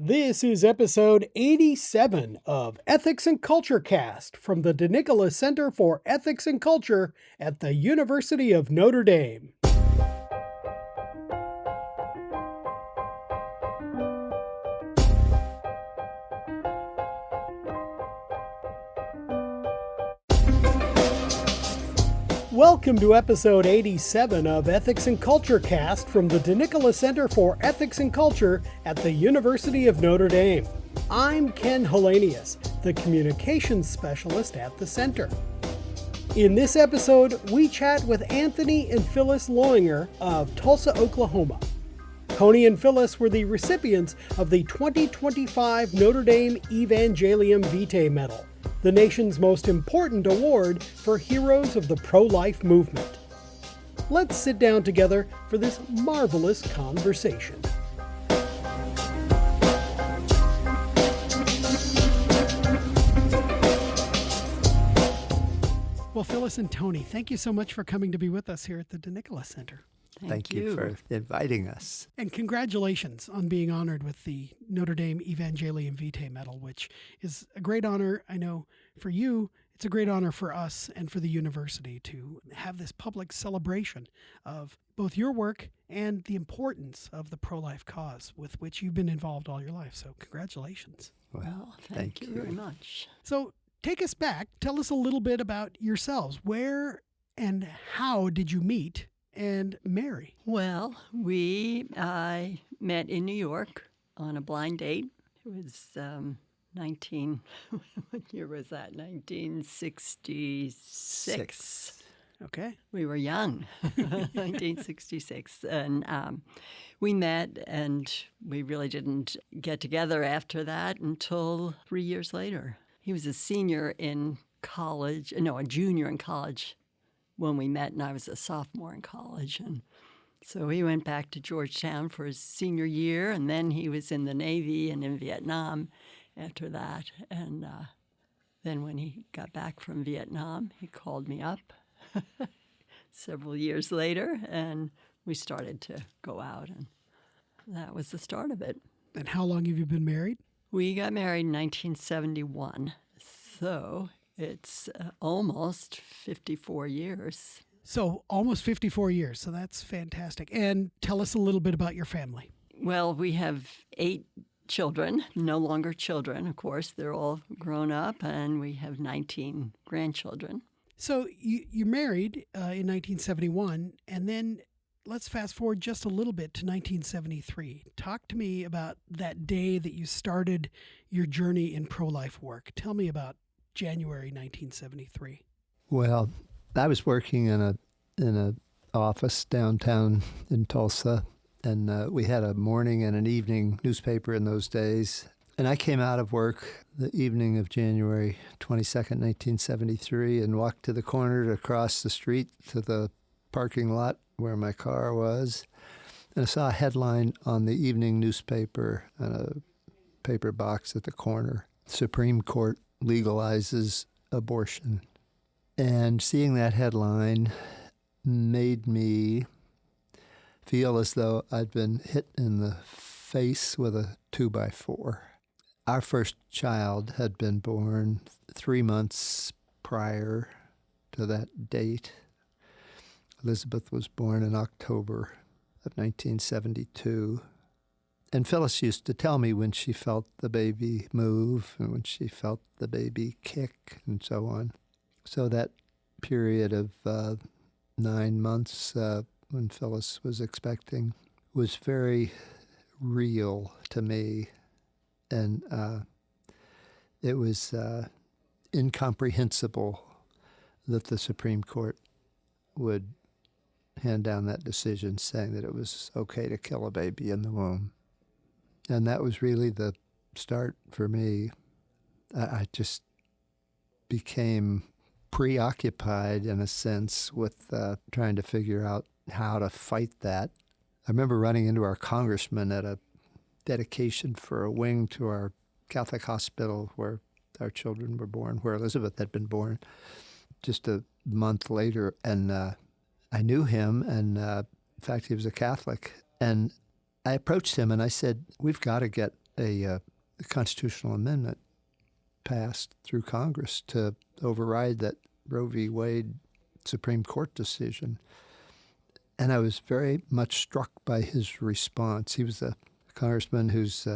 This is episode 87 of Ethics and Culture Cast from the DeNicola Center for Ethics and Culture at the University of Notre Dame. Welcome to episode 87 of Ethics and Culture Cast from the DeNicola Center for Ethics and Culture at the University of Notre Dame. I'm Ken Hellenius, the communications specialist at the center. In this episode, we chat with Anthony and Phyllis Lauinger of Tulsa, Oklahoma. Tony and Phyllis were the recipients of the 2025 Notre Dame Evangelium Vitae Medal, the nation's most important award for heroes of the pro-life movement. Let's sit down together for this marvelous conversation. Well, Phyllis and Tony, thank you so much for coming to be with us here at the DeNicola Center. Thank you for inviting us. And congratulations on being honored with the Notre Dame Evangelium Vitae Medal, which is a great honor. I know for you, it's a great honor for us and for the university to have this public celebration of both your work and the importance of the pro-life cause with which you've been involved all your life. So congratulations. Well, thank you very much. So take us back. Tell us a little bit about yourselves. Where and how did you meet and marry? Well, I met in New York on a blind date. It was what year was that? 1966. Okay. We were young, 1966. And we met, and we really didn't get together after that until 3 years later. He was a junior in college when we met, and I was a sophomore in college. And so he went back to Georgetown for his senior year, and then he was in the Navy and in Vietnam after that. And then when he got back from Vietnam, he called me up several years later, and we started to go out, and that was the start of it. And how long have you been married? We got married in 1971, so it's almost 54 years. So almost 54 years. So that's fantastic. And tell us a little bit about your family. Well, we have 8 children, no longer children, of course. They're all grown up, and we have 19 grandchildren. So you married in 1971, and then let's fast forward just a little bit to 1973. Talk to me about that day that you started your journey in pro-life work. Tell me about January 1973. Well, I was working in a office downtown in Tulsa, and we had a morning and an evening newspaper in those days. And I came out of work the evening of January 22nd, 1973, and walked to the corner to cross the street to the parking lot where my car was. And I saw a headline on the evening newspaper on a paper box at the corner: Supreme Court legalizes abortion. And seeing that headline made me feel as though I'd been hit in the face with a 2x4. Our first child had been born 3 months prior to that date. Elizabeth was born in October of 1972. And Phyllis used to tell me when she felt the baby move and when she felt the baby kick and so on. So that period of 9 months when Phyllis was expecting was very real to me. And it was incomprehensible that the Supreme Court would hand down that decision saying that it was okay to kill a baby in the womb. And that was really the start for me. I just became preoccupied, in a sense, with trying to figure out how to fight that. I remember running into our congressman at a dedication for a wing to our Catholic hospital where our children were born, where Elizabeth had been born, just a month later. And I knew him, and in fact, he was a Catholic. And I approached him and I said, we've got to get a constitutional amendment passed through Congress to override that Roe v. Wade Supreme Court decision. And I was very much struck by his response. He was a congressman whose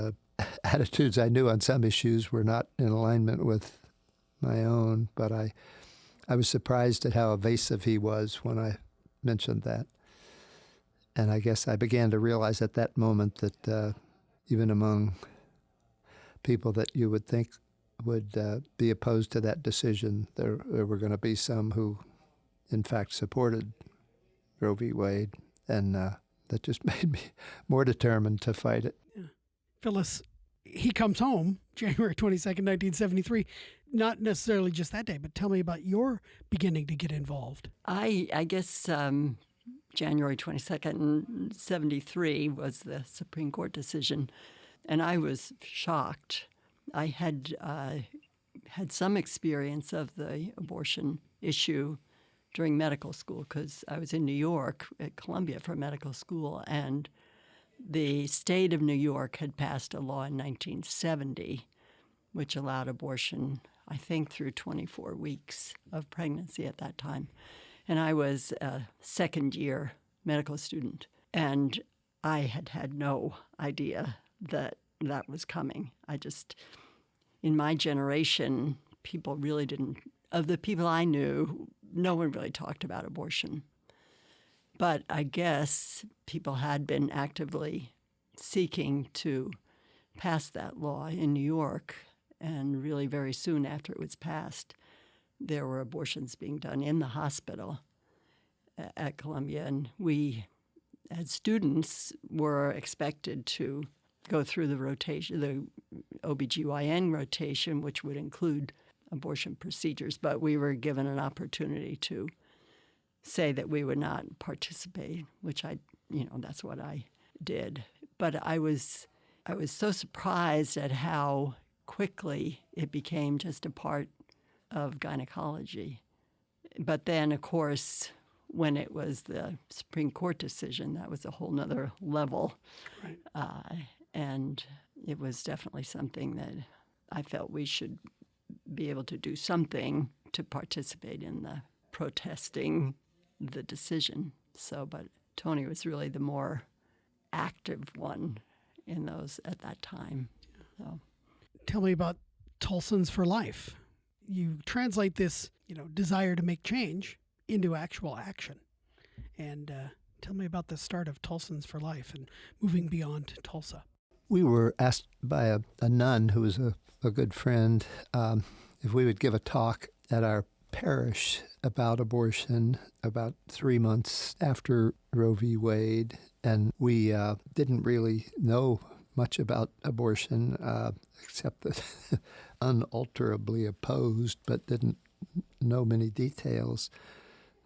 attitudes I knew on some issues were not in alignment with my own, but I was surprised at how evasive he was when I mentioned that. And I guess I began to realize at that moment that even among people that you would think would be opposed to that decision, there were going to be some who, in fact, supported Roe v. Wade, and that just made me more determined to fight it. Yeah. Phyllis, he comes home January 22nd, 1973, not necessarily just that day, but tell me about your beginning to get involved. I guess January 22nd, 73 was the Supreme Court decision, and I was shocked. I had had some experience of the abortion issue during medical school because I was in New York at Columbia for medical school, and the state of New York had passed a law in 1970 which allowed abortion, I think, through 24 weeks of pregnancy at that time. And I was a second-year medical student, and I had had no idea that that was coming. In my generation, people really didn't, of the people I knew, no one really talked about abortion. But I guess people had been actively seeking to pass that law in New York, and really very soon after it was passed, there were abortions being done in the hospital at Columbia, and we, as students, were expected to go through the rotation, the OBGYN rotation, which would include abortion procedures, but we were given an opportunity to say that we would not participate, which that's what I did. But I was so surprised at how quickly it became just a part of gynecology. But then, of course, when it was the Supreme Court decision, that was a whole nother level. Right. And it was definitely something that I felt we should be able to do something to participate in the protesting the decision. But Tony was really the more active one in those at that time. So. Tell me about Tulsans for Life. You translate this, desire to make change into actual action. And tell me about the start of Tulsans for Life and moving beyond Tulsa. We were asked by a nun who was a good friend if we would give a talk at our parish about abortion about 3 months after Roe v. Wade. And we didn't really know much about abortion except that unalterably opposed, but didn't know many details.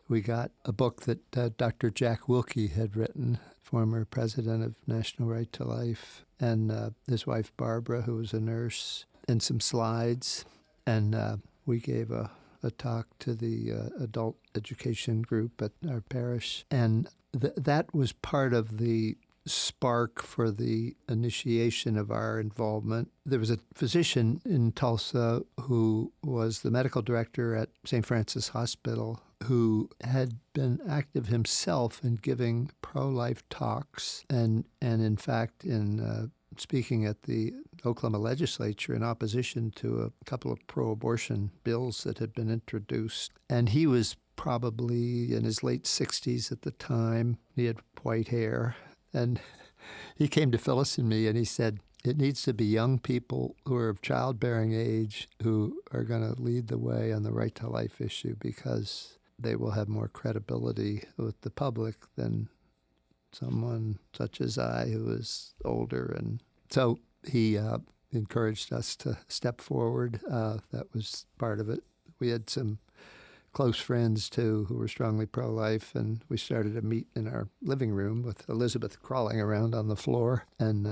We got a book that Dr. Jack Wilkie had written, former president of National Right to Life, and his wife Barbara, who was a nurse, and some slides. And we gave a talk to the adult education group at our parish. And that was part of the spark for the initiation of our involvement. There was a physician in Tulsa who was the medical director at St. Francis Hospital who had been active himself in giving pro-life talks and in fact, in speaking at the Oklahoma legislature in opposition to a couple of pro-abortion bills that had been introduced. And he was probably in his late 60s at the time. He had white hair. And he came to Phyllis and me and he said, it needs to be young people who are of childbearing age who are going to lead the way on the right to life issue because they will have more credibility with the public than someone such as I who is older. And so he encouraged us to step forward. That was part of it. We had some close friends, too, who were strongly pro-life, and we started to meet in our living room with Elizabeth crawling around on the floor, and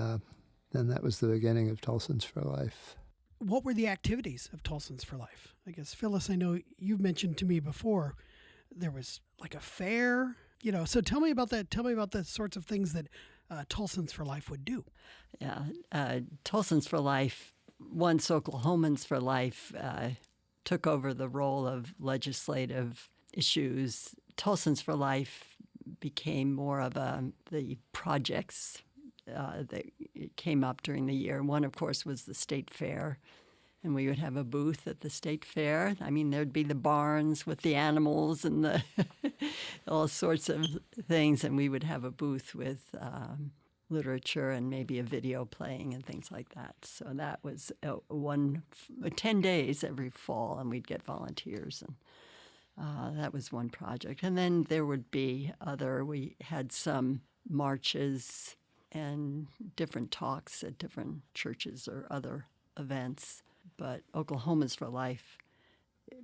then that was the beginning of Tulsans for Life. What were the activities of Tulsans for Life? I guess, Phyllis, I know you've mentioned to me before there was like a fair, so tell me about that. Tell me about the sorts of things that Tulsans for Life would do. Yeah, Tulsans for Life, once Oklahomans for Life took over the role of legislative issues, Tulsans for Life became more of the projects that came up during the year. One, of course, was the state fair, and we would have a booth at the state fair. I mean, there'd be the barns with the animals and the all sorts of things, and we would have a booth with literature and maybe a video playing and things like that. So that was 10 days every fall, and we'd get volunteers, and that was one project. And then there would be we had some marches and different talks at different churches or other events. But Oklahomans for Life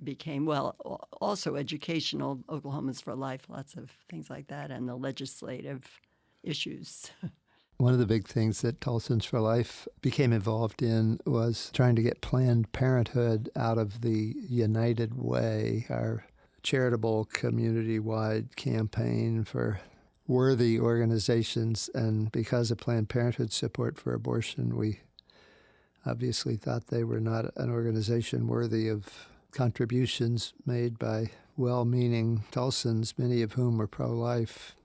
became, also educational, Oklahomans for Life, lots of things like that, and the legislative issues. One of the big things that Tulsans for Life became involved in was trying to get Planned Parenthood out of the United Way, our charitable community-wide campaign for worthy organizations. And because of Planned Parenthood's support for abortion, we obviously thought they were not an organization worthy of contributions made by well-meaning Tulsans, many of whom were pro-life.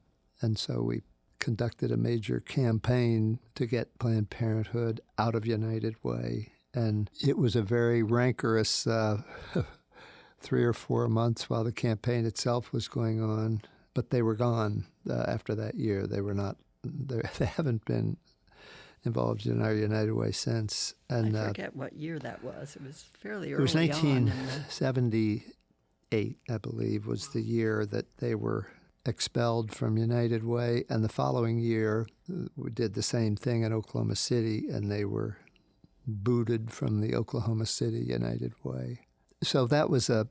And so we conducted a major campaign to get Planned Parenthood out of United Way. And it was a very rancorous 3 or 4 months while the campaign itself was going on. But they were gone after that year. They haven't been involved in our United Way since. And I forget what year that was. It was fairly early. It was 1978, I believe, was the year that they were expelled from United Way. And the following year, we did the same thing in Oklahoma City, and they were booted from the Oklahoma City United Way. So that was a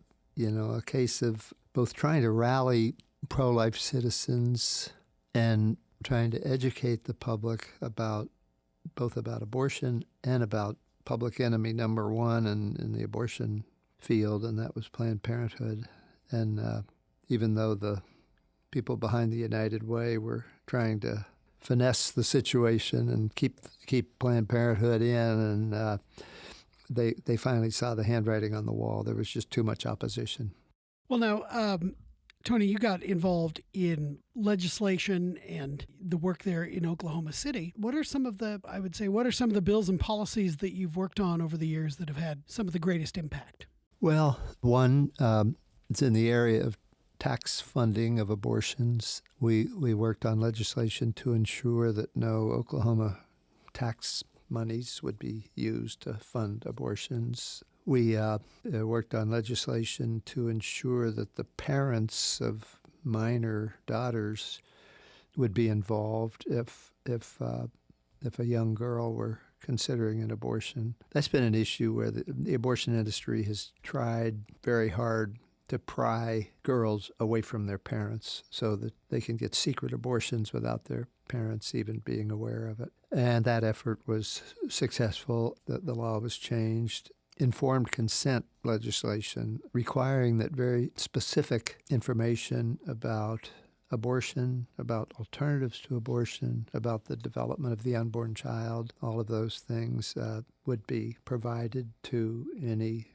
case of both trying to rally pro-life citizens and trying to educate the public both about abortion and about public enemy number one in the abortion field, and that was Planned Parenthood. And even though the people behind the United Way were trying to finesse the situation and keep Planned Parenthood in, and they finally saw the handwriting on the wall. There was just too much opposition. Well, now, Tony, you got involved in legislation and the work there in Oklahoma City. What are some of the bills and policies that you've worked on over the years that have had some of the greatest impact? Well, one, it's in the area of tax funding of abortions. We worked on legislation to ensure that no Oklahoma tax monies would be used to fund abortions. We worked on legislation to ensure that the parents of minor daughters would be involved if a young girl were considering an abortion. That's been an issue where the abortion industry has tried very hard to pry girls away from their parents so that they can get secret abortions without their parents even being aware of it. And that effort was successful. The law was changed. Informed consent legislation requiring that very specific information about abortion, about alternatives to abortion, about the development of the unborn child, all of those things would be provided to any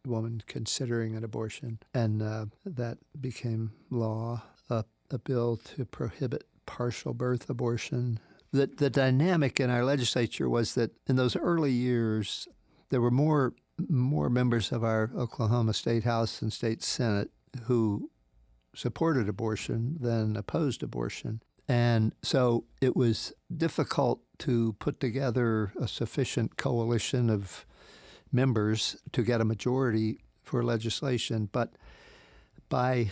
woman considering an abortion. And that became law. A bill to prohibit partial birth abortion. The dynamic in our legislature was that in those early years, there were more members of our Oklahoma State House and State Senate who supported abortion than opposed abortion. And so it was difficult to put together a sufficient coalition of members to get a majority for legislation. But by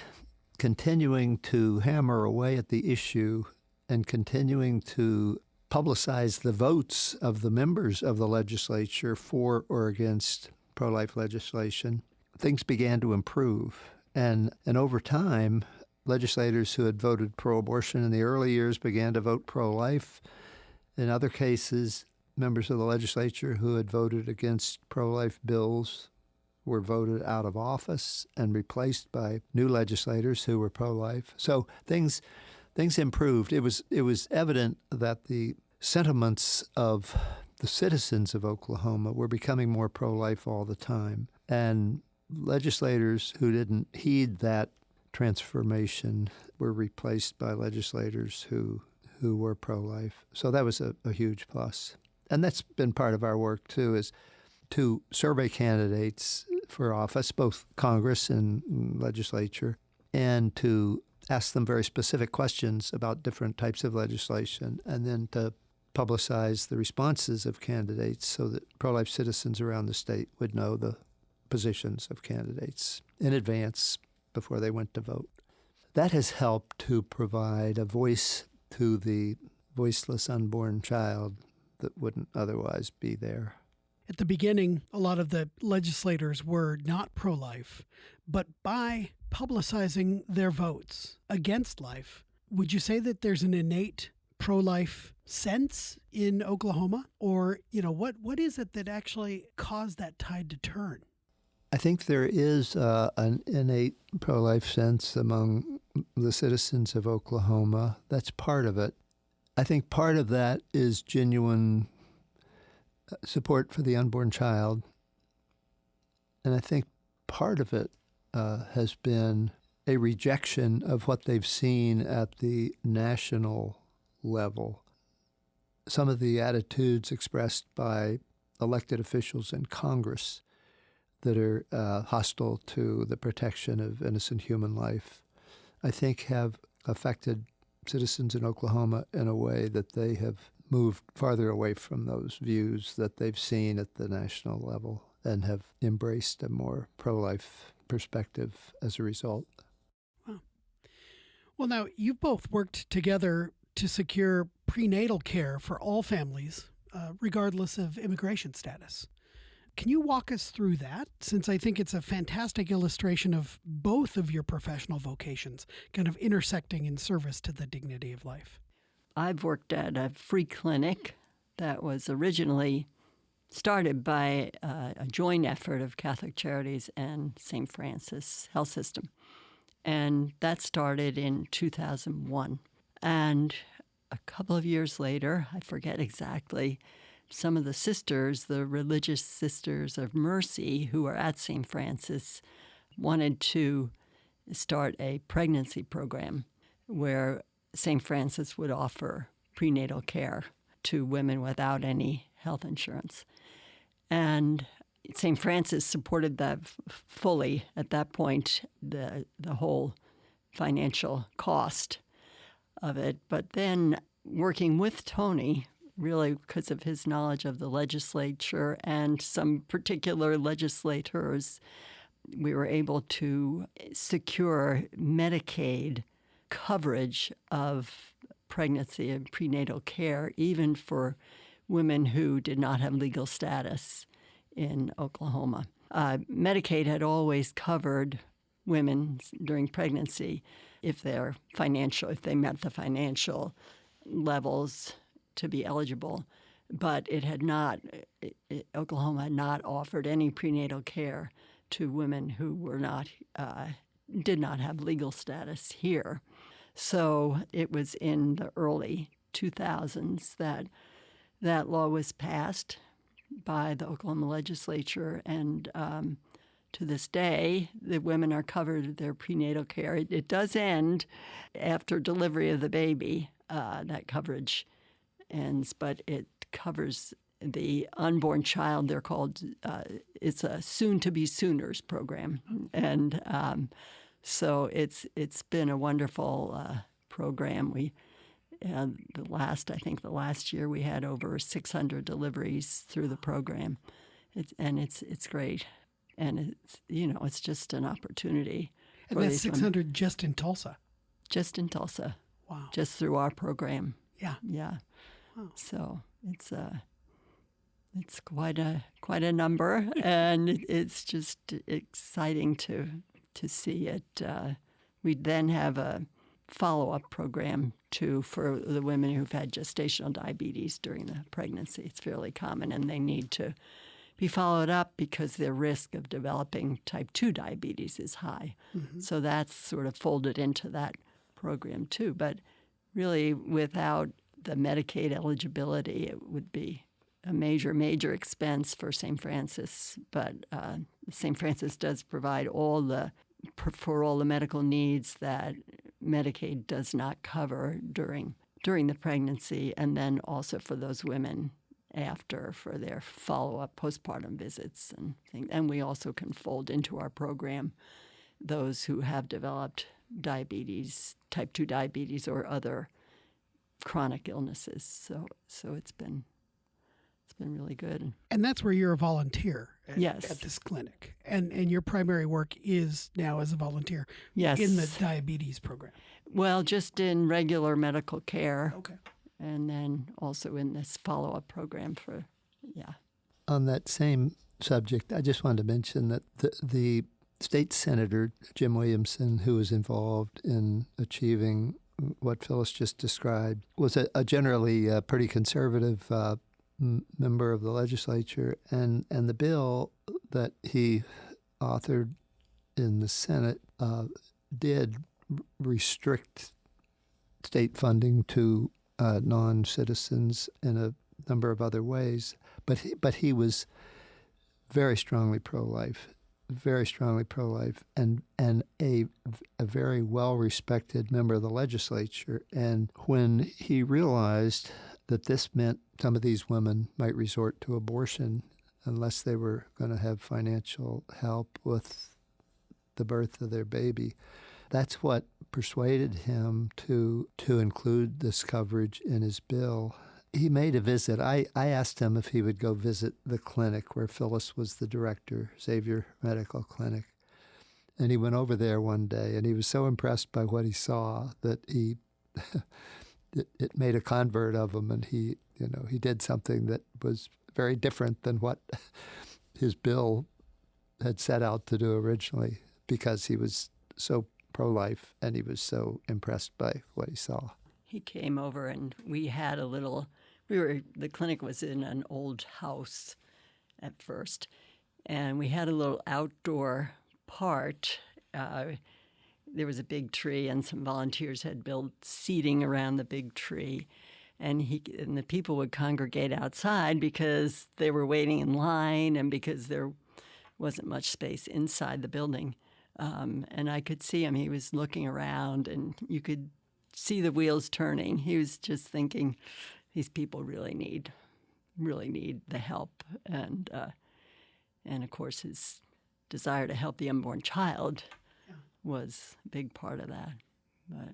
continuing to hammer away at the issue and continuing to publicize the votes of the members of the legislature for or against pro-life legislation, things began to improve. And over time, legislators who had voted pro-abortion in the early years began to vote pro-life. In other cases, members of the legislature who had voted against pro-life bills were voted out of office and replaced by new legislators who were pro-life. So things things improved. It was evident that the sentiments of the citizens of Oklahoma were becoming more pro-life all the time. And legislators who didn't heed that transformation were replaced by legislators who were pro-life. So that was a huge plus. And that's been part of our work, too, is to survey candidates for office, both Congress and legislature, and to ask them very specific questions about different types of legislation, and then to publicize the responses of candidates so that pro-life citizens around the state would know the positions of candidates in advance before they went to vote. That has helped to provide a voice to the voiceless unborn child that wouldn't otherwise be there. At the beginning, a lot of the legislators were not pro-life, but by publicizing their votes against life, would you say that there's an innate pro-life sense in Oklahoma? Or, what is it that actually caused that tide to turn? I think there is an innate pro-life sense among the citizens of Oklahoma. That's part of it. I think part of that is genuine support for the unborn child. And I think part of it has been a rejection of what they've seen at the national level. Some of the attitudes expressed by elected officials in Congress that are hostile to the protection of innocent human life, I think have affected citizens in Oklahoma in a way that they have moved farther away from those views that they've seen at the national level and have embraced a more pro-life perspective as a result. Wow. Well, now, you've both worked together to secure prenatal care for all families, regardless of immigration status. Can you walk us through that, since I think it's a fantastic illustration of both of your professional vocations kind of intersecting in service to the dignity of life? I've worked at a free clinic that was originally started by a joint effort of Catholic Charities and St. Francis Health System. And that started in 2001. And a couple of years later, I forget exactly, some of the sisters, the religious Sisters of Mercy, who are at St. Francis, wanted to start a pregnancy program where St. Francis would offer prenatal care to women without any health insurance. And St. Francis supported that fully at that point, the whole financial cost of it. But then working with Tony, really because of his knowledge of the legislature and some particular legislators, we were able to secure Medicaid coverage of pregnancy and prenatal care, even for women who did not have legal status in Oklahoma. Medicaid had always covered women during pregnancy if they met the financial levels to be eligible, but Oklahoma had not offered any prenatal care to women who did not have legal status here. So it was in the early 2000s that law was passed by the Oklahoma legislature, and to this day, the women are covered their prenatal care. It does end after delivery of the baby. That coverage ends, but it covers the unborn child. They're called, it's a soon-to-be-sooners program. And so it's been a wonderful program. The last year we had over 600 deliveries through the program. It's great. And it's just an opportunity. And that's 600 just in Tulsa? Just in Tulsa. Wow. Just through our program. Yeah. Yeah. Wow. So it's quite a number, and it's just exciting to see it. We then have a follow-up program too for the women who've had gestational diabetes during the pregnancy. It's fairly common, and they need to be followed up because their risk of developing type 2 diabetes is high. Mm-hmm. So that's sort of folded into that program too. But really, without the Medicaid eligibility, it would be a major, major expense for St. Francis. But St. Francis does provide for all the medical needs that Medicaid does not cover during the pregnancy, and then also for those women after for their follow-up postpartum visits and things. And we also can fold into our program those who have developed diabetes, type 2 diabetes, or other chronic illnesses. So it's been really good. And that's where you're a volunteer Yes. at this clinic. And your primary work is now as a volunteer Yes. in the diabetes program. Well, just in regular medical care. Okay. And then also in this follow-up program On that same subject, I just wanted to mention that the state senator, Jim Williamson, who was involved in achieving what Phyllis just described, was a generally pretty conservative member of the legislature, and the bill that he authored in the Senate did restrict state funding to non-citizens in a number of other ways, but he was very strongly pro-life, and a very well-respected member of the legislature. And when he realized that this meant some of these women might resort to abortion unless they were going to have financial help with the birth of their baby, that's what persuaded him to include this coverage in his bill. He made a visit. I asked him if he would go visit the clinic where Phyllis was the director, Xavier Medical Clinic. And he went over there one day, and he was so impressed by what he saw that he it made a convert of him, and he did something that was very different than what his bill had set out to do originally, because he was so pro-life and he was so impressed by what he saw. He came over and we had the clinic was in an old house at first, and we had a little outdoor part. There was a big tree, and some volunteers had built seating around the big tree. And the people would congregate outside because they were waiting in line and because there wasn't much space inside the building. And I could see him. He was looking around, and you could see the wheels turning. He was just thinking, these people really need the help. And of course, his desire to help the unborn child was a big part of that. But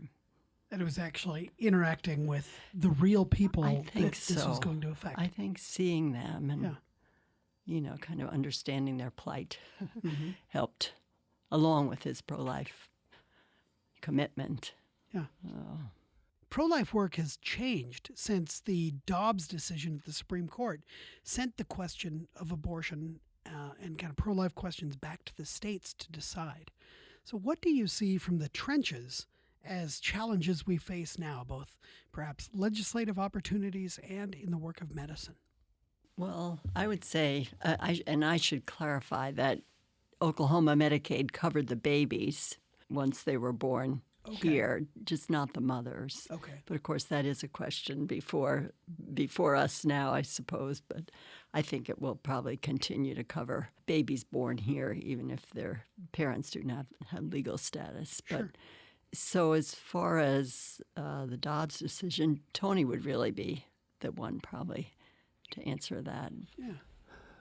And it was actually interacting with the real people this was going to affect. I think seeing them and, kind of understanding their plight helped, along with his pro-life commitment. Yeah. Pro-life work has changed since the Dobbs decision at the Supreme Court sent the question of abortion and kind of pro-life questions back to the states to decide. So what do you see from the trenches as challenges we face now, both perhaps legislative opportunities and in the work of medicine? Well, I would say, I should clarify that Oklahoma Medicaid covered the babies once they were born here, just not the mothers. Okay. But of course, that is a question before us now, I suppose. But I think it will probably continue to cover babies born here, even if their parents do not have legal status. Sure. But so as far as the Dobbs decision, Tony would really be the one probably to answer that. Yeah.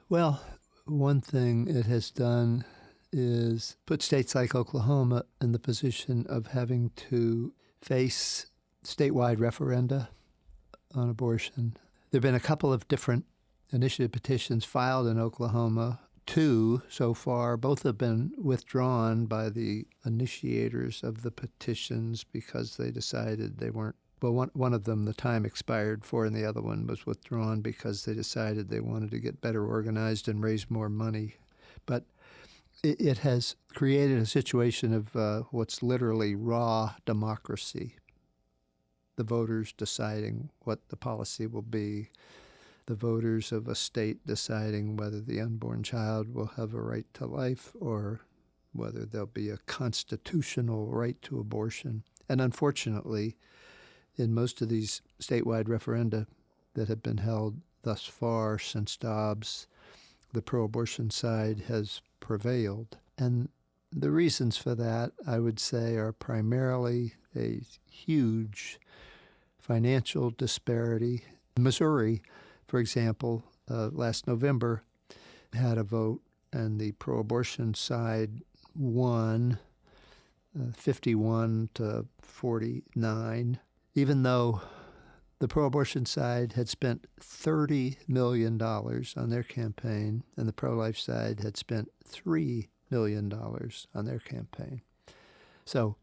Well, one thing it has done is put states like Oklahoma in the position of having to face statewide referenda on abortion. There have been a couple of different initiative petitions filed in Oklahoma, 2 so far. Both have been withdrawn by the initiators of the petitions because they decided they weren't. Well, one of them, the time expired for, and the other one was withdrawn because they decided they wanted to get better organized and raise more money. But it has created a situation of what's literally raw democracy. The voters deciding what the policy will be. The voters of a state deciding whether the unborn child will have a right to life or whether there'll be a constitutional right to abortion. And unfortunately, in most of these statewide referenda that have been held thus far since Dobbs, the pro-abortion side has prevailed. And the reasons for that, I would say, are primarily a huge financial disparity. Missouri, for example, last November had a vote, and the pro-abortion side won 51 to 49, even though the pro-abortion side had spent $30 million on their campaign, and the pro-life side had spent $3 million on their campaign. So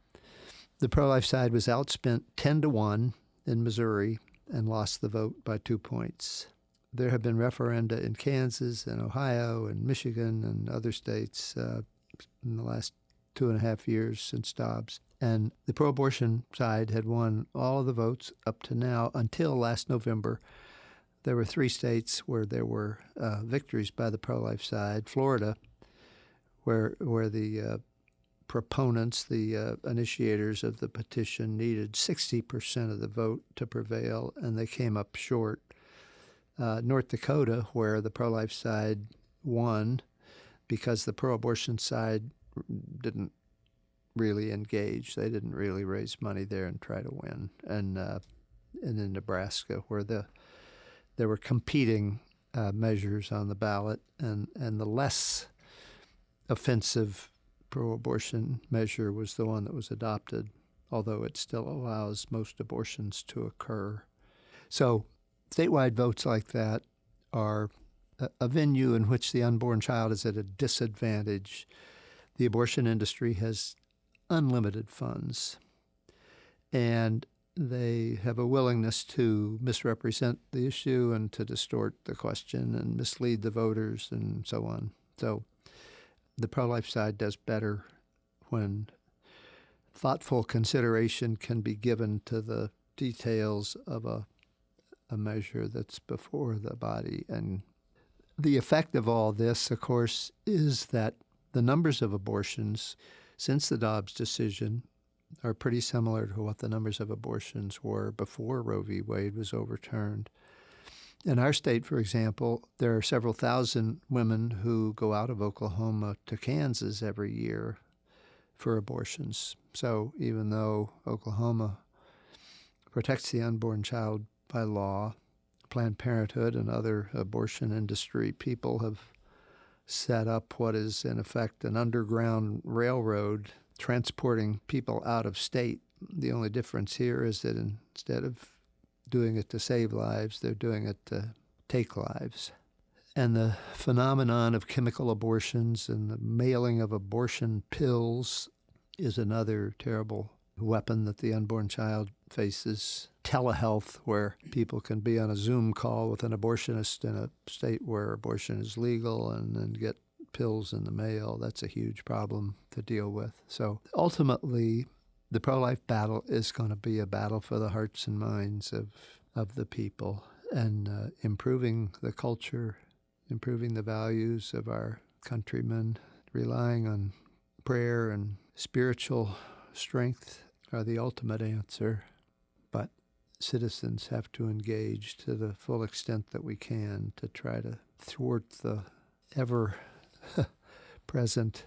the pro-life side was outspent 10 to 1 in Missouri and lost the vote by 2 points. There have been referenda in Kansas and Ohio and Michigan and other states in the last 2.5 years since Dobbs. And the pro-abortion side had won all of the votes up to now until last November. There were 3 states where there were victories by the pro-life side. Florida, where the proponents, the initiators of the petition, needed 60% of the vote to prevail, and they came up short. North Dakota, where the pro-life side won because the pro-abortion side didn't really engage. They didn't really raise money there and try to win. And in Nebraska, where there were competing measures on the ballot, and the less offensive pro-abortion measure was the one that was adopted, although it still allows most abortions to occur. So statewide votes like that are a venue in which the unborn child is at a disadvantage. The abortion industry has unlimited funds, and they have a willingness to misrepresent the issue and to distort the question and mislead the voters and so on. So the pro-life side does better when thoughtful consideration can be given to the details of a measure that's before the body. And the effect of all this, of course, is that the numbers of abortions since the Dobbs decision are pretty similar to what the numbers of abortions were before Roe v. Wade was overturned. In our state, for example, there are several thousand women who go out of Oklahoma to Kansas every year for abortions. So even though Oklahoma protects the unborn child by law, Planned Parenthood and other abortion industry people have set up what is, in effect, an underground railroad transporting people out of state. The only difference here is that instead of doing it to save lives, they're doing it to take lives. And the phenomenon of chemical abortions and the mailing of abortion pills is another terrible weapon that the unborn child faces. Telehealth, where people can be on a Zoom call with an abortionist in a state where abortion is legal and then get pills in the mail, that's a huge problem to deal with. So ultimately, the pro-life battle is going to be a battle for the hearts and minds of the people, and improving the culture, improving the values of our countrymen, relying on prayer and spiritual strength are the ultimate answer. But citizens have to engage to the full extent that we can to try to thwart the ever-present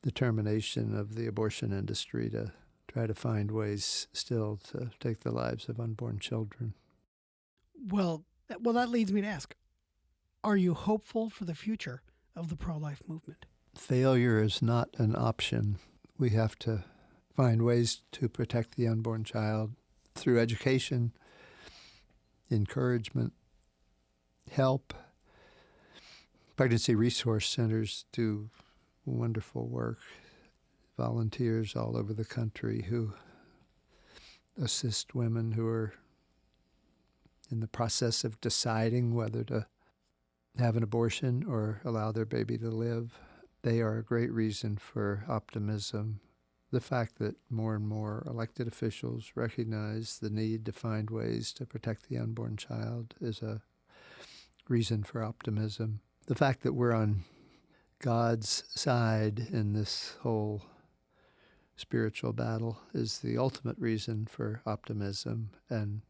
determination of the abortion industry to try to find ways still to take the lives of unborn children. Well, that leads me to ask, are you hopeful for the future of the pro-life movement? Failure is not an option. We have to find ways to protect the unborn child through education, encouragement, help. Pregnancy resource centers do wonderful work. Volunteers all over the country who assist women who are in the process of deciding whether to have an abortion or allow their baby to live. They are a great reason for optimism. The fact that more and more elected officials recognize the need to find ways to protect the unborn child is a reason for optimism. The fact that we're on God's side in this whole spiritual battle is the ultimate reason for optimism. And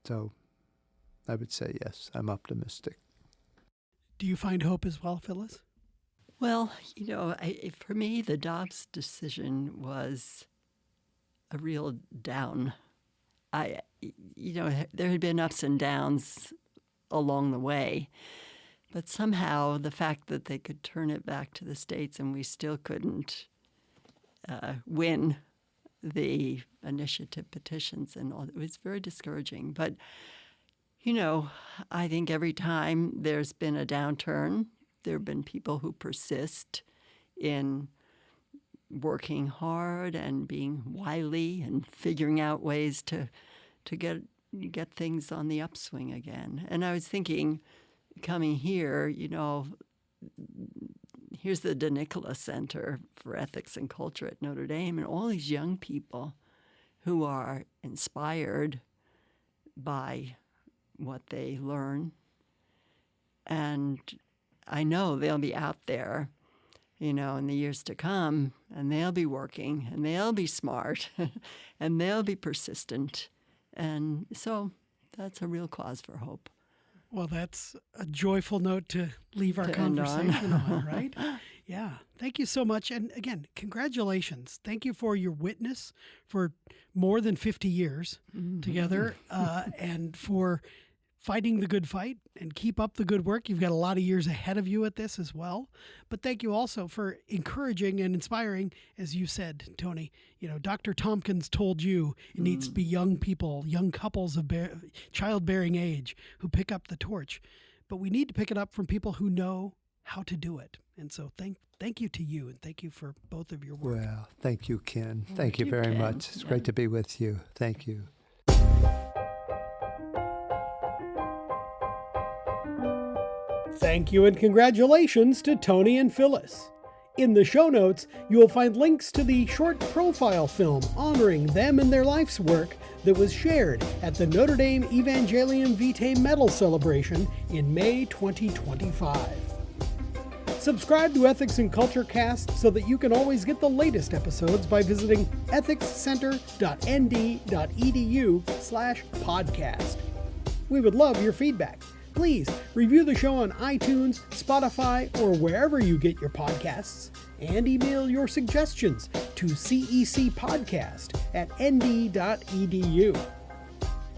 so I would say, yes, I'm optimistic. Do you find hope as well, Phyllis? Well, for me, the Dobbs decision was a real down. There had been ups and downs along the way, but somehow the fact that they could turn it back to the states and we still couldn't win the initiative petitions and all, it was very discouraging. But, I think every time there's been a downturn, there have been people who persist in working hard and being wily and figuring out ways to get things on the upswing again. And I was thinking, coming here, here's the DeNicola Center for Ethics and Culture at Notre Dame, and all these young people who are inspired by what they learn. And I know they'll be out there, in the years to come, and they'll be working, and they'll be smart, and they'll be persistent. And so that's a real cause for hope. Well, that's a joyful note to leave our conversation on, right? Yeah. Thank you so much. And again, congratulations. Thank you for your witness for more than 50 years together and for fighting the good fight, and keep up the good work. You've got a lot of years ahead of you at this as well. But thank you also for encouraging and inspiring, as you said, Tony. Dr. Tompkins told you it needs to be young people, young couples of childbearing age who pick up the torch. But we need to pick it up from people who know how to do it. And so thank you to you, and thank you for both of your work. Well, thank you, Ken. Thank you very much. It's great to be with you. Thank you. Thank you and congratulations to Tony and Phyllis. In the show notes, you will find links to the short profile film honoring them and their life's work that was shared at the Notre Dame Evangelium Vitae Medal Celebration in May 2025. Subscribe to Ethics and Culture Cast so that you can always get the latest episodes by visiting ethicscenter.nd.edu/podcast. We would love your feedback. Please review the show on iTunes, Spotify, or wherever you get your podcasts, and email your suggestions to cecpodcast@nd.edu.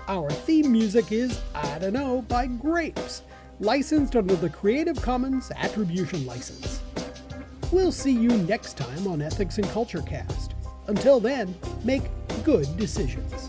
Our theme music is I Don't Know by Grapes, licensed under the Creative Commons Attribution License. We'll see you next time on Ethics and Culture Cast. Until then, make good decisions.